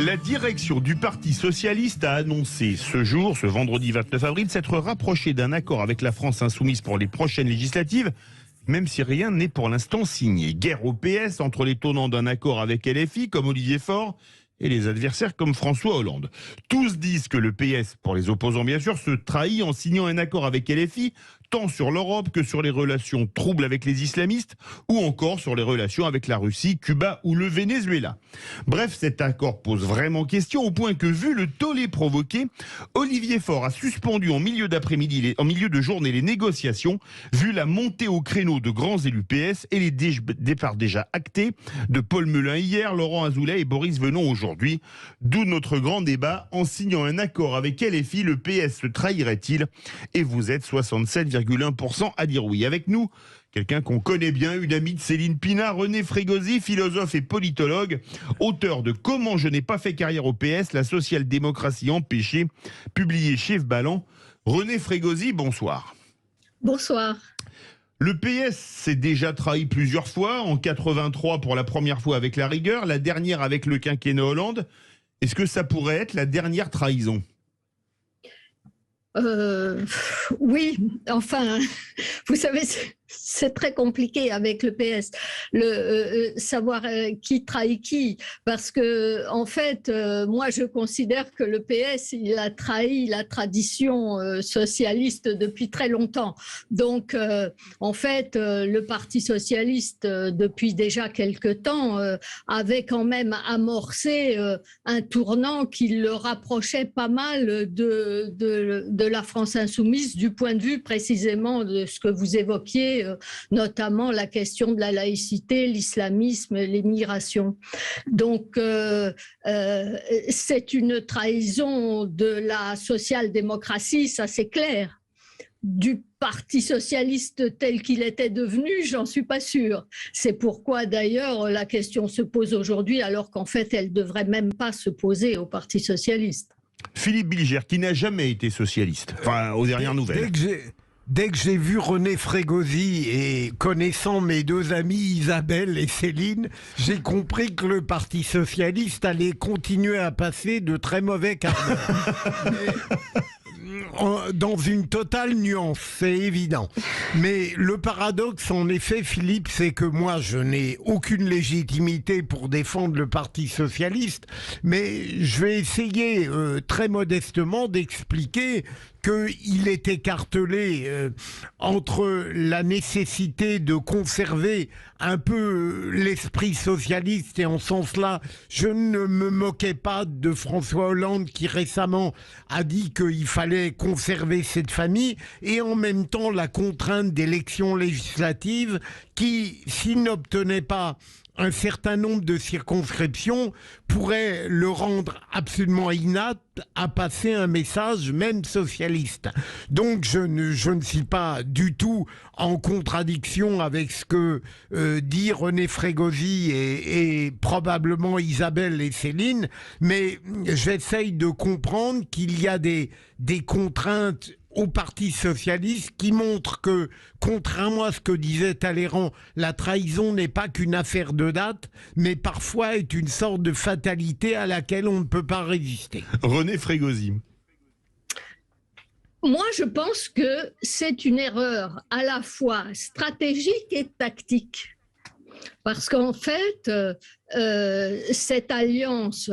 La direction du Parti socialiste a annoncé ce vendredi 29 avril, s'être rapprochée d'un accord avec la France insoumise pour les prochaines législatives, même si rien n'est pour l'instant signé. Guerre au PS entre les tenants d'un accord avec LFI, comme Olivier Faure, et les adversaires comme François Hollande. Tous disent que le PS, pour les opposants bien sûr, se trahit en signant un accord avec LFI, tant sur l'Europe que sur les relations troubles avec les islamistes, ou encore sur les relations avec la Russie, Cuba ou le Venezuela. Bref, cet accord pose vraiment question, au point que, vu le tollé provoqué, Olivier Faure a suspendu en milieu d'après-midi, en milieu de journée, les négociations, vu la montée au créneau de grands élus PS et les départs déjà actés de Paul Melun hier, Laurent Azoulay et Boris Venon aujourd'hui. D'où notre grand débat. En signant un accord avec LFI, le PS se trahirait-il? Et vous êtes 67,1% à dire oui. Avec nous, quelqu'un qu'on connaît bien, une amie de Céline Pina, René Frégosi, philosophe et politologue, auteur de Comment je n'ai pas fait carrière au PS, la social-démocratie empêchée, publié chez Ballant. René Frégosi, bonsoir. Bonsoir. Le PS s'est déjà trahi plusieurs fois, en 83 pour la première fois avec la rigueur, la dernière avec le quinquennat Hollande. Est-ce que ça pourrait être la dernière trahison ? Oui, enfin, vous savez, c'est très compliqué avec le PS, savoir qui trahit qui, parce que en fait, moi je considère que le PS, il a trahi la tradition socialiste depuis très longtemps. Donc, en fait, le Parti socialiste, depuis déjà quelque temps, avait quand même amorcé un tournant qui le rapprochait pas mal de la France insoumise, du point de vue précisément de ce que vous évoquiez, notamment la question de la laïcité, l'islamisme, l'immigration. Donc, c'est une trahison de la social-démocratie, ça c'est clair. Du Parti socialiste tel qu'il était devenu, j'en suis pas sûre. C'est pourquoi d'ailleurs la question se pose aujourd'hui, alors qu'en fait elle devrait même pas se poser au Parti socialiste. Philippe Bilger, qui n'a jamais été socialiste, enfin aux dernières nouvelles. Dès que j'ai vu René Frégosi et connaissant mes deux amies Isabelle et Céline, j'ai compris que le Parti socialiste allait continuer à passer de très mauvais quarts d'heure. Dans une totale nuance, c'est évident. Mais le paradoxe, en effet, Philippe, c'est que moi, je n'ai aucune légitimité pour défendre le Parti socialiste, mais je vais essayer très modestement d'expliquer qu'il est écartelé entre la nécessité de conserver un peu l'esprit socialiste, et en ce sens-là, je ne me moquais pas de François Hollande qui récemment a dit qu'il fallait conserver cette famille, et en même temps la contrainte d'élections législatives qui, s'il n'obtenait pas un certain nombre de circonscriptions, pourrait le rendre absolument inapte à passer un message même socialiste. Donc je ne suis pas du tout en contradiction avec ce que dit René Frégosi et probablement Isabelle et Céline, mais j'essaye de comprendre qu'il y a des contraintes au Parti socialiste qui montre que, contrairement à ce que disait Talleyrand, la trahison n'est pas qu'une affaire de date, mais parfois est une sorte de fatalité à laquelle on ne peut pas résister. René Frégosi. Moi, je pense que c'est une erreur à la fois stratégique et tactique. Parce qu'en fait, cette alliance,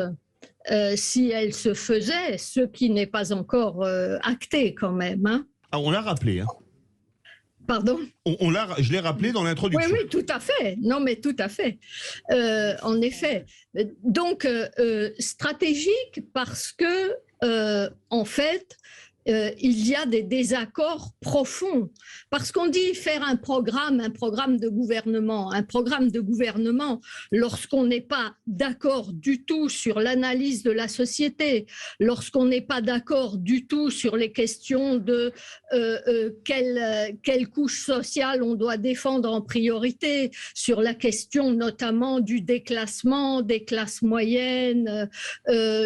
si elle se faisait, ce qui n'est pas encore acté quand même. Hein. Ah, on l'a rappelé. Hein. Pardon ? Je l'ai rappelé dans l'introduction. Oui, tout à fait. Non, mais tout à fait. En effet. Donc, stratégique parce que, en fait, il y a des désaccords profonds. Parce qu'on dit faire un programme de gouvernement. Un programme de gouvernement, lorsqu'on n'est pas d'accord du tout sur l'analyse de la société, lorsqu'on n'est pas d'accord du tout sur les questions de quelle couche sociale on doit défendre en priorité, sur la question notamment du déclassement des classes moyennes,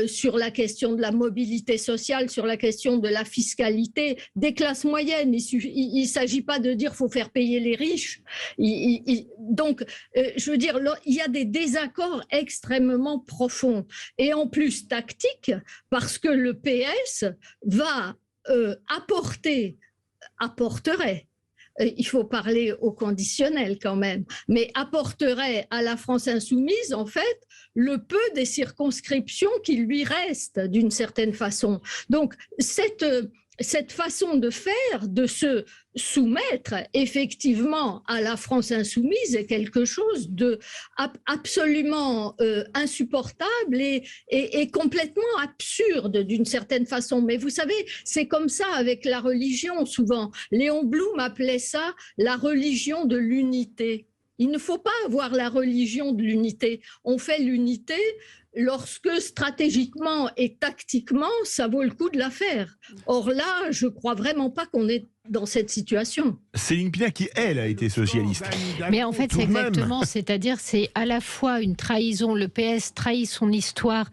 sur la question de la mobilité sociale, sur la question de la fiscalité des classes moyennes. Il ne s'agit pas de dire qu'il faut faire payer les riches. Donc, je veux dire, il y a des désaccords extrêmement profonds et en plus tactiques parce que le PS va apporterait, il faut parler au conditionnel quand même, mais apporterait à la France insoumise, en fait, le peu des circonscriptions qui lui restent d'une certaine façon. Donc, cette façon de faire, de se soumettre effectivement à la France insoumise est quelque chose de absolument insupportable et complètement absurde d'une certaine façon. Mais vous savez, c'est comme ça avec la religion souvent. Léon Blum appelait ça la religion de l'unité. Il ne faut pas avoir la religion de l'unité. On fait l'unité lorsque stratégiquement et tactiquement, ça vaut le coup de la faire. Or là, je ne crois vraiment pas qu'on est dans cette situation. Céline Pina qui, elle, a été socialiste. Mais en fait, c'est exactement, c'est-à-dire c'est à la fois une trahison, le PS trahit son histoire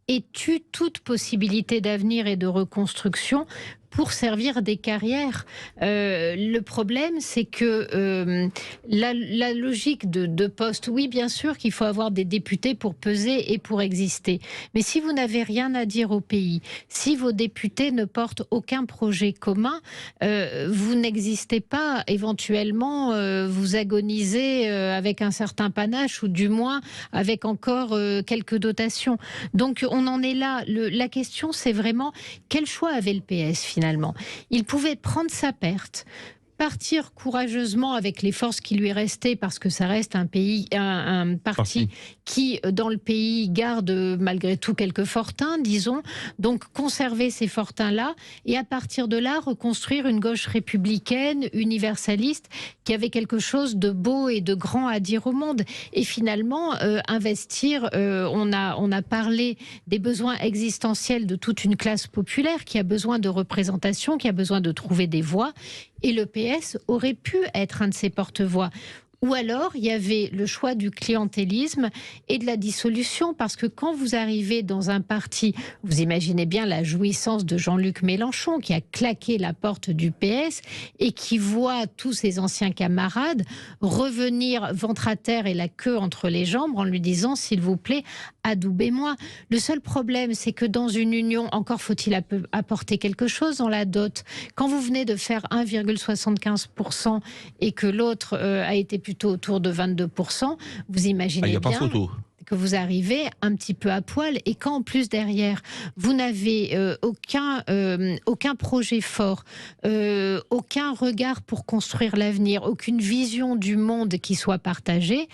et tue toute possibilité d'avenir et de reconstruction pour servir des carrières. Le problème, c'est que la logique de poste, oui, bien sûr qu'il faut avoir des députés pour peser et pour exister. Mais si vous n'avez rien à dire au pays, si vos députés ne portent aucun projet commun, vous n'existez pas. Éventuellement, vous agonisez avec un certain panache ou du moins avec encore quelques dotations. Donc, on en est là. La question, c'est vraiment quel choix avait le PS finalement ? Il pouvait prendre sa perte, partir courageusement avec les forces qui lui restaient, parce que ça reste un parti qui, dans le pays, garde malgré tout quelques fortins, disons. Donc, conserver ces fortins-là et à partir de là, reconstruire une gauche républicaine, universaliste, qui avait quelque chose de beau et de grand à dire au monde. Et finalement, investir, on a parlé des besoins existentiels de toute une classe populaire qui a besoin de représentation, qui a besoin de trouver des voix. Et le PS aurait pu être un de ces porte-voix. Ou alors, il y avait le choix du clientélisme et de la dissolution, parce que quand vous arrivez dans un parti, vous imaginez bien la jouissance de Jean-Luc Mélenchon, qui a claqué la porte du PS et qui voit tous ses anciens camarades revenir ventre à terre et la queue entre les jambes en lui disant « s'il vous plaît, adoubez-moi ». Le seul problème, c'est que dans une union, encore faut-il apporter quelque chose dans la dot. Quand vous venez de faire 1,75% et que l'autre a été plutôt autour de 22%, vous imaginez bien que vous arrivez un petit peu à poil, et quand en plus derrière vous n'avez aucun projet fort, aucun regard pour construire l'avenir, aucune vision du monde qui soit partagée,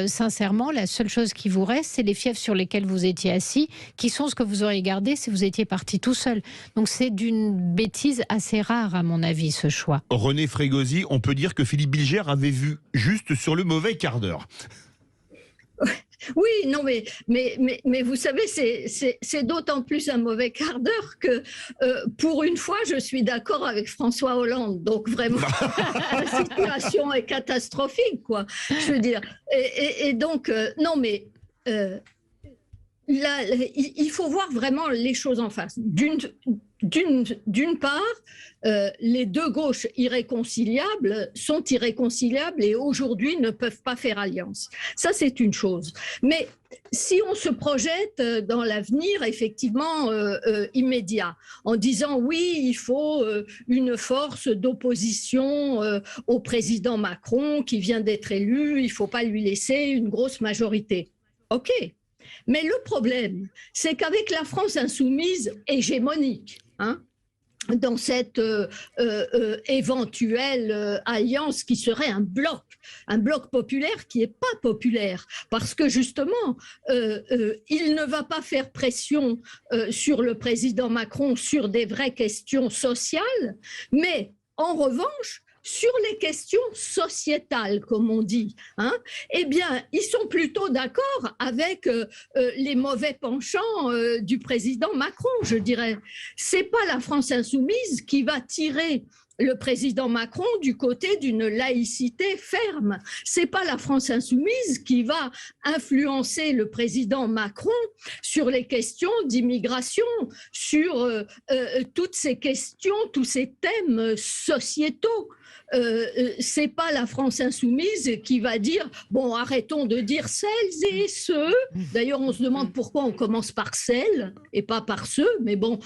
sincèrement la seule chose qui vous reste, c'est les fiefs sur lesquels vous étiez assis, qui sont ce que vous auriez gardé si vous étiez parti tout seul. Donc c'est d'une bêtise assez rare à mon avis, ce choix. René Frégosi, on peut dire que Philippe Bilger avait vu juste sur le mauvais quart d'heure. Oui, non, mais vous savez, c'est d'autant plus un mauvais quart d'heure que, pour une fois, je suis d'accord avec François Hollande. Donc, vraiment, la situation est catastrophique, quoi. Je veux dire. Et donc, non, mais là, il faut voir vraiment les choses en face. D'une part, les deux gauches irréconciliables sont irréconciliables et aujourd'hui ne peuvent pas faire alliance. Ça, c'est une chose. Mais si on se projette dans l'avenir, effectivement, immédiat, en disant oui, il faut une force d'opposition au président Macron qui vient d'être élu, il ne faut pas lui laisser une grosse majorité. OK. Mais le problème, c'est qu'avec la France insoumise hégémonique, dans cette éventuelle alliance qui serait un bloc populaire qui n'est pas populaire, parce que justement, il ne va pas faire pression sur le président Macron sur des vraies questions sociales, mais en revanche, sur les questions sociétales, comme on dit, eh bien, ils sont plutôt d'accord avec les mauvais penchants du président Macron, je dirais. C'est pas la France insoumise qui va tirer le président Macron du côté d'une laïcité ferme. C'est pas la France insoumise qui va influencer le président Macron sur les questions d'immigration, sur toutes ces questions, tous ces thèmes sociétaux. C'est pas la France insoumise qui va dire bon, arrêtons de dire celles et ceux. D'ailleurs, on se demande pourquoi on commence par celles et pas par ceux, mais bon.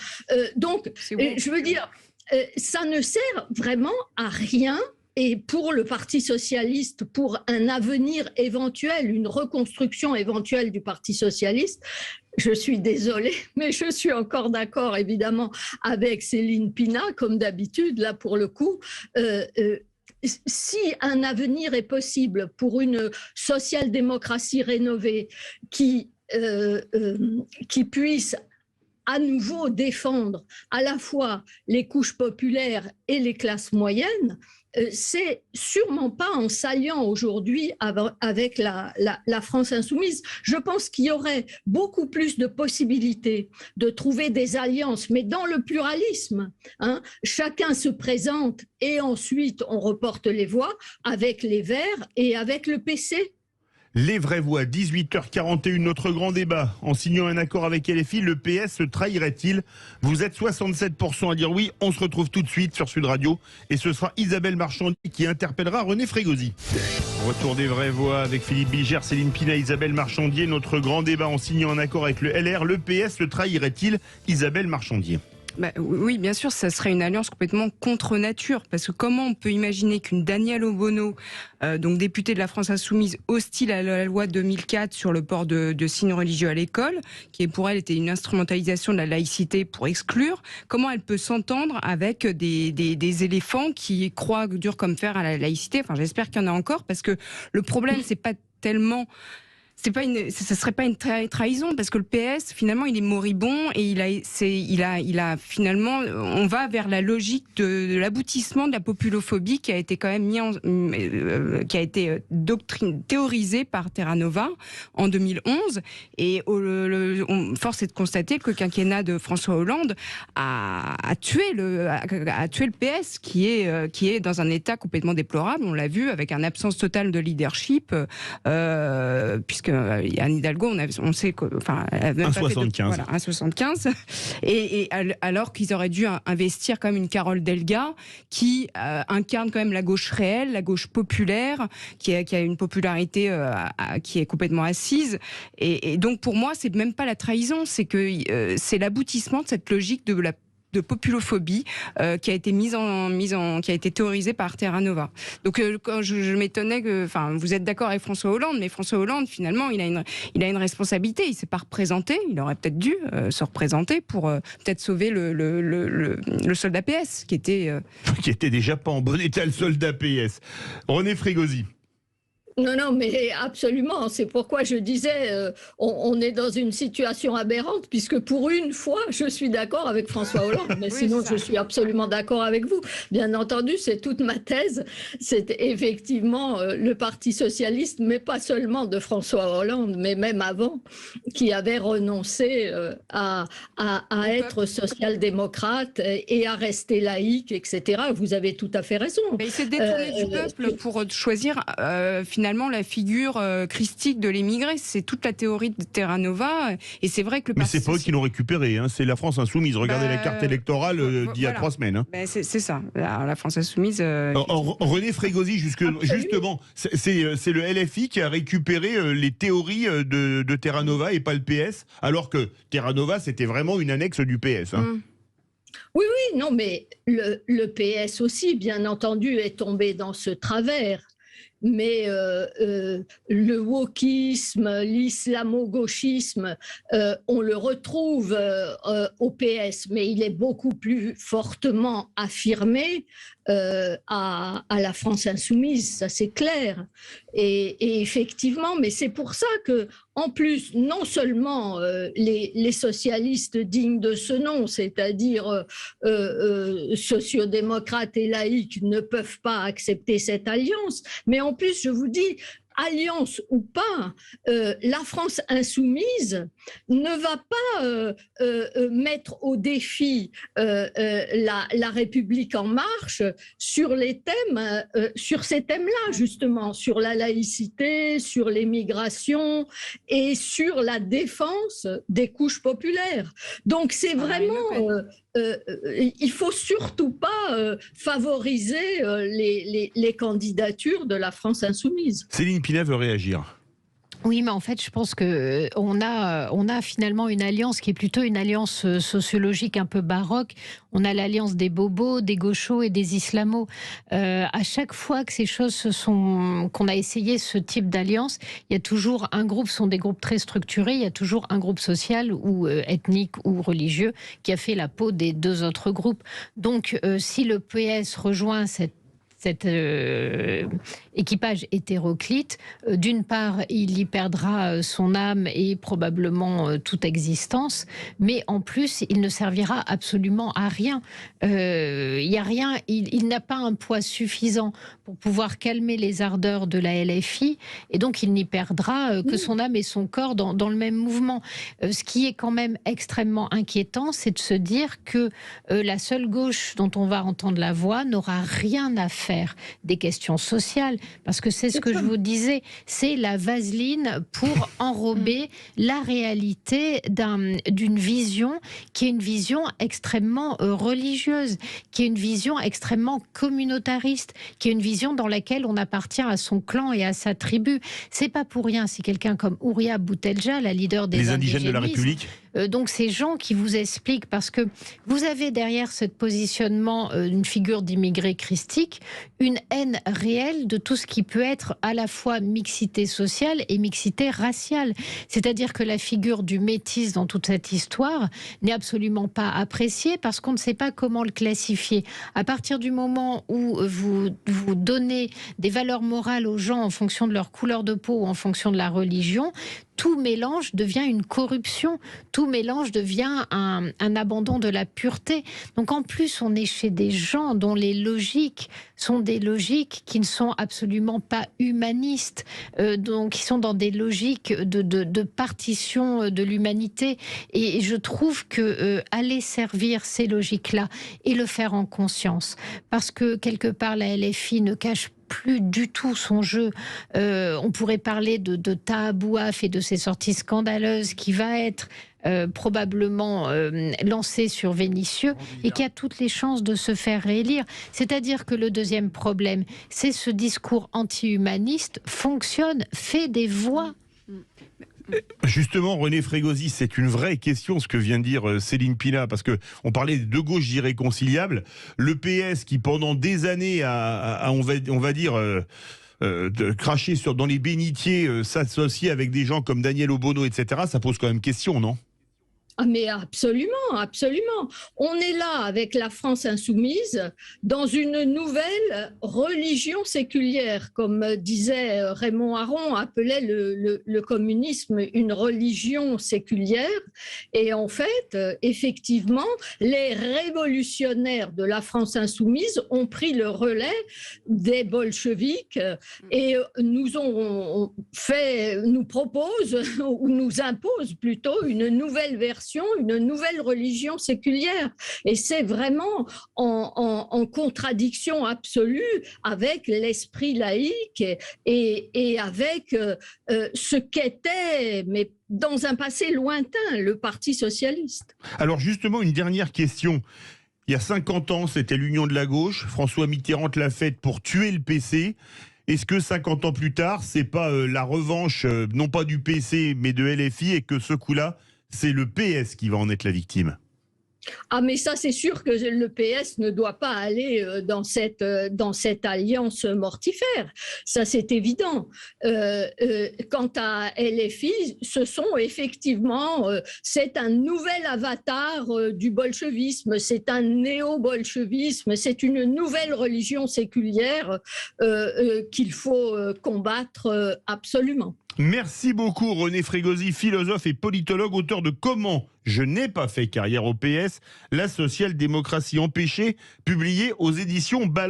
Donc, je veux dire, ça ne sert vraiment à rien. Et pour le Parti socialiste, pour un avenir éventuel, une reconstruction éventuelle du Parti socialiste, je suis désolée, mais je suis encore d'accord évidemment avec Céline Pina, comme d'habitude, là pour le coup. Si un avenir est possible pour une social-démocratie rénovée qui puisse à nouveau défendre à la fois les couches populaires et les classes moyennes, c'est sûrement pas en s'alliant aujourd'hui avec la France insoumise. Je pense qu'il y aurait beaucoup plus de possibilités de trouver des alliances, mais dans le pluralisme. Chacun se présente et ensuite on reporte les voix avec les Verts et avec le PC. Les vraies voix, 18h41, notre grand débat. En signant un accord avec LFI, le PS se trahirait-il? Vous êtes 67% à dire oui. On se retrouve tout de suite sur Sud Radio. Et ce sera Isabelle Marchandier qui interpellera René Frégosi. Retour des vraies voix avec Philippe Bilger, Céline Pina, Isabelle Marchandier. Notre grand débat en signant un accord avec le LR. Le PS se trahirait-il? Isabelle Marchandier. Oui, bien sûr, ça serait une alliance complètement contre nature, parce que comment on peut imaginer qu'une Danielle Obono, donc députée de la France Insoumise, hostile à la loi 2004 sur le port de signes religieux à l'école, qui pour elle était une instrumentalisation de la laïcité pour exclure, comment elle peut s'entendre avec des éléphants qui croient dur comme fer à la laïcité? Enfin, j'espère qu'il y en a encore, parce que le problème, c'est pas tellement... ça serait pas une trahison, parce que le PS finalement il est moribond et il a finalement, on va vers la logique de l'aboutissement de la populophobie qui a été quand même qui a été théorisée par Terra Nova en 2011, et force est de constater que le quinquennat de François Hollande a tué le PS qui est dans un état complètement déplorable. On l'a vu avec une absence totale de leadership, puisque Anne Hidalgo, on sait qu'elle avait même pas fait 1,75. Et alors qu'ils auraient dû investir quand même une Carole Delga qui incarne quand même la gauche réelle, la gauche populaire, qui a une popularité qui est complètement assise. Et donc pour moi, c'est même pas la trahison, c'est que c'est l'aboutissement de cette logique de populophobie qui a été qui a été théorisée par Terra Nova. Donc quand je m'étonnais que, vous êtes d'accord avec François Hollande, mais François Hollande finalement il a une responsabilité, il s'est pas représenté, il aurait peut-être dû se représenter pour peut-être sauver le soldat PS qui était déjà pas en bon état, le soldat PS. René Frégosi. Non, mais absolument. C'est pourquoi je disais, on est dans une situation aberrante, puisque pour une fois, je suis d'accord avec François Hollande, mais sinon, je suis absolument d'accord avec vous. Bien entendu, c'est toute ma thèse. C'est effectivement le Parti socialiste, mais pas seulement de François Hollande, mais même avant, qui avait renoncé à être social-démocrate et à rester laïque, etc. Vous avez tout à fait raison. Mais il s'est détourné du peuple pour choisir finalement la figure christique de l'émigré. C'est toute la théorie de Terra Nova, et c'est vrai que le Mais c'est pas eux qui l'ont récupéré, c'est la France Insoumise. Regardez la carte électorale d'il y a 3 semaines. C'est ça, la France Insoumise. René Frégosi, justement, c'est le LFI qui a récupéré les théories de Terra Nova et pas le PS, alors que Terra Nova c'était vraiment une annexe du PS. Oui, non, mais le PS aussi, bien entendu, est tombé dans ce travers. Mais le wokisme, l'islamo-gauchisme, on le retrouve au PS, mais il est beaucoup plus fortement affirmé à la France insoumise, ça c'est clair. Et effectivement, mais c'est pour ça que, en plus, non seulement les socialistes dignes de ce nom, c'est-à-dire sociodémocrates et laïcs, ne peuvent pas accepter cette alliance, mais en plus, je vous dis, alliance ou pas, la France insoumise ne va pas mettre au défi la République en marche sur ces thèmes-là, justement, sur la laïcité, sur l'immigration et sur la défense des couches populaires. Donc c'est vraiment... il faut surtout pas favoriser les candidatures de la France insoumise. Céline Pina veut réagir. Oui, mais en fait, je pense que on a finalement une alliance qui est plutôt une alliance sociologique un peu baroque. On a l'alliance des bobos, des gauchos et des islamos. À chaque fois que ces choses qu'on a essayé ce type d'alliance, il y a toujours un groupe, ce sont des groupes très structurés, il y a toujours un groupe social ou ethnique ou religieux qui a fait la peau des deux autres groupes. Donc, si le PS rejoint cet équipage hétéroclite, d'une part, il y perdra son âme et probablement toute existence, mais en plus, il ne servira absolument à rien. Il n'y a rien, il n'a pas un poids suffisant pour pouvoir calmer les ardeurs de la LFI, et donc il n'y perdra que son âme et son corps dans le même mouvement. Ce qui est quand même extrêmement inquiétant, c'est de se dire que la seule gauche dont on va entendre la voix n'aura rien à faire des questions sociales, parce que c'est ce que je vous disais, c'est la vaseline pour enrober la réalité d'une vision qui est une vision extrêmement religieuse, qui est une vision extrêmement communautariste, qui est une vision dans laquelle on appartient à son clan et à sa tribu. C'est pas pour rien si quelqu'un comme Houria Boutelja, la leader des indigènes de la République, donc ces gens qui vous expliquent, parce que vous avez derrière ce positionnement une figure d'immigré christique, une haine réelle de tout ce qui peut être à la fois mixité sociale et mixité raciale. C'est-à-dire que la figure du métis dans toute cette histoire n'est absolument pas appréciée parce qu'on ne sait pas comment le classifier. À partir du moment où vous donnez des valeurs morales aux gens en fonction de leur couleur de peau ou en fonction de la religion, tout mélange devient une corruption, tout mélange devient un abandon de la pureté. Donc en plus, on est chez des gens dont les logiques sont des logiques qui ne sont absolument pas humanistes, donc qui sont dans des logiques de partition de l'humanité. Et je trouve que aller servir ces logiques-là et le faire en conscience, parce que quelque part la LFI ne cache plus du tout son jeu. On pourrait parler de Taha Bouaf et de ses sorties scandaleuses qui va être probablement lancé sur Vénissieux et qui a toutes les chances de se faire réélire. C'est-à-dire que le deuxième problème, c'est ce discours anti-humaniste fonctionne, fait des voix. Justement, René Frégosi, c'est une vraie question ce que vient de dire Céline Pina, parce que on parlait de deux gauches irréconciliables. Le PS qui pendant des années a on va dire craché dans les bénitiers, s'associer avec des gens comme Daniel Obono, etc. Ça pose quand même question, non ? Ah mais absolument, absolument. On est là avec la France insoumise dans une nouvelle religion séculière, comme disait Raymond Aron, appelait le communisme une religion séculière. Et en fait, effectivement, les révolutionnaires de la France insoumise ont pris le relais des bolcheviks et nous proposent ou nous imposent plutôt une nouvelle version, une nouvelle religion séculière. Et c'est vraiment en contradiction absolue avec l'esprit laïque et avec ce qu'était, mais dans un passé lointain, le Parti socialiste. Alors justement, une dernière question. Il y a 50 ans, c'était l'union de la gauche. François Mitterrand l'a faite pour tuer le PC. Est-ce que 50 ans plus tard, c'est pas la revanche, non pas du PC, mais de LFI, et que ce coup-là, c'est le PS qui va en être la victime? Ah mais ça c'est sûr que le PS ne doit pas aller dans cette alliance mortifère, ça c'est évident. Quant à LFI, ce sont effectivement, c'est un nouvel avatar du bolchevisme, c'est un néo-bolchevisme, c'est une nouvelle religion séculière qu'il faut combattre absolument. Merci beaucoup René Frégosi, philosophe et politologue, auteur de Comment je n'ai pas fait carrière au PS, la social-démocratie empêchée, publié aux éditions Balance.